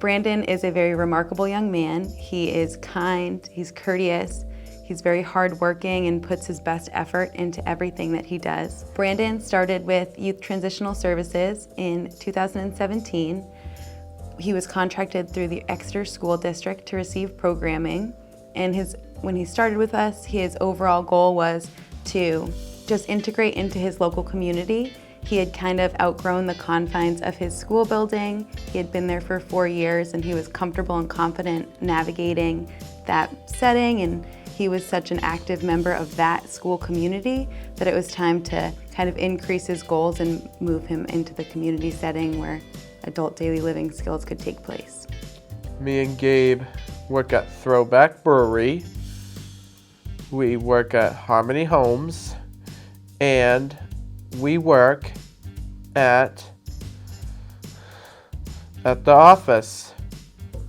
Brandon is a very remarkable young man. He is kind, he's courteous, he's very hardworking and puts his best effort into everything that he does. Brandon started with Youth Transitional Services in 2017. He was contracted through the Exeter School District to receive programming. And when he started with us, his overall goal was to just integrate into his local community. He had kind of outgrown the confines of his school building. He had been there for 4 years and he was comfortable and confident navigating that setting, and he was such an active member of that school community that it was time to kind of increase his goals and move him into the community setting where adult daily living skills could take place. Me and Gabe work at Throwback Brewery. We work at Harmony Homes, and we work at the office.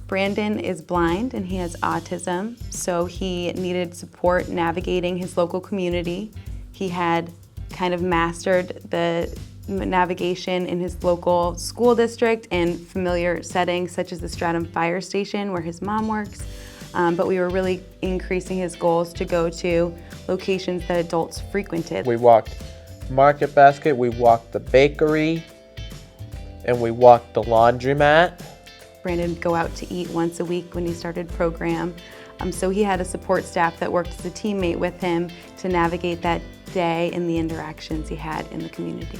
Brandon is blind and he has autism, so he needed support navigating his local community. He had kind of mastered the navigation in his local school district and familiar settings such as the Stratham Fire Station where his mom works, but we were really increasing his goals to go to locations that adults frequented. We walked Market Basket, we walked the bakery, and we walked the laundromat. Brandon would go out to eat once a week when he started program, so he had a support staff that worked as a teammate with him to navigate that day and the interactions he had in the community.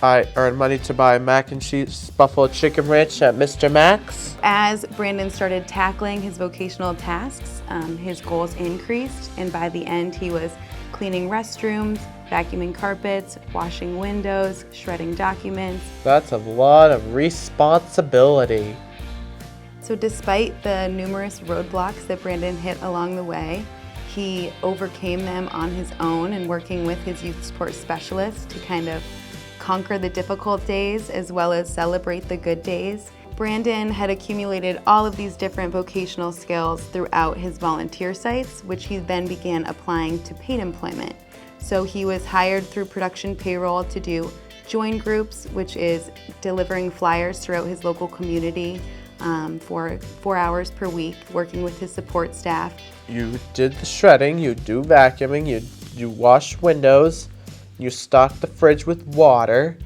I earned money to buy mac and cheese buffalo chicken ranch at Mr. Max. As Brandon started tackling his vocational tasks, his goals increased, and by the end he was cleaning restrooms, vacuuming carpets, washing windows, shredding documents. That's a lot of responsibility. So despite the numerous roadblocks that Brandon hit along the way, he overcame them on his own and working with his youth support specialist to kind of conquer the difficult days as well as celebrate the good days. Brandon had accumulated all of these different vocational skills throughout his volunteer sites, which he then began applying to paid employment. So he was hired through production payroll to do join groups, which is delivering flyers throughout his local community for 4 hours per week, working with his support staff. You did the shredding, you do vacuuming, you wash windows, you stock the fridge with water,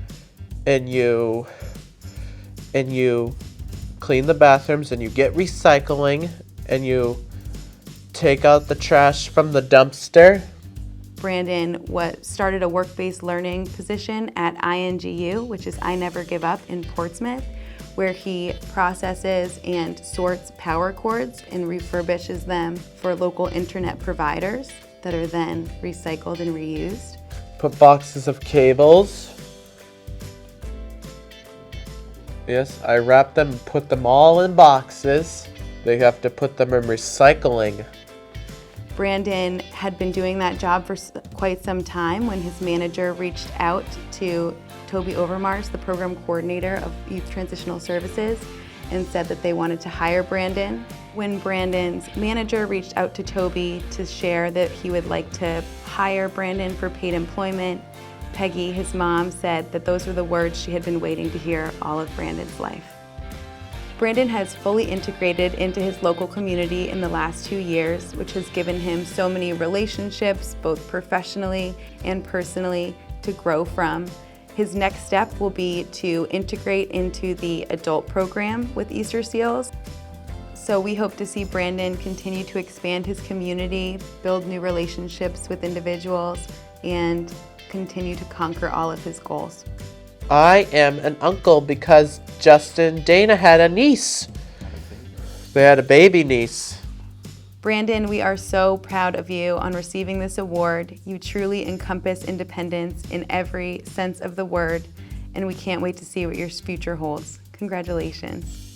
and you clean the bathrooms, and you get recycling, and you take out the trash from the dumpster. Brandon started a work-based learning position at INGU, which is I Never Give Up in Portsmouth, where he processes and sorts power cords and refurbishes them for local internet providers that are then recycled and reused. Put boxes of cables. Yes, I wrap them and put them all in boxes. They have to put them in recycling. Brandon had been doing that job for quite some time when his manager reached out to Toby Overmars, the program coordinator of Youth Transitional Services, and said that they wanted to hire Brandon. When Brandon's manager reached out to Toby to share that he would like to hire Brandon for paid employment, Peggy, his mom, said that those were the words she had been waiting to hear all of Brandon's life. Brandon has fully integrated into his local community in the last 2 years, which has given him so many relationships, both professionally and personally, to grow from. His next step will be to integrate into the adult program with Easter Seals. So we hope to see Brandon continue to expand his community, build new relationships with individuals, and continue to conquer all of his goals. I am an uncle because Justin and Dana had a niece. They had a baby niece. Brandon, we are so proud of you on receiving this award. You truly encompass independence in every sense of the word, and we can't wait to see what your future holds. Congratulations.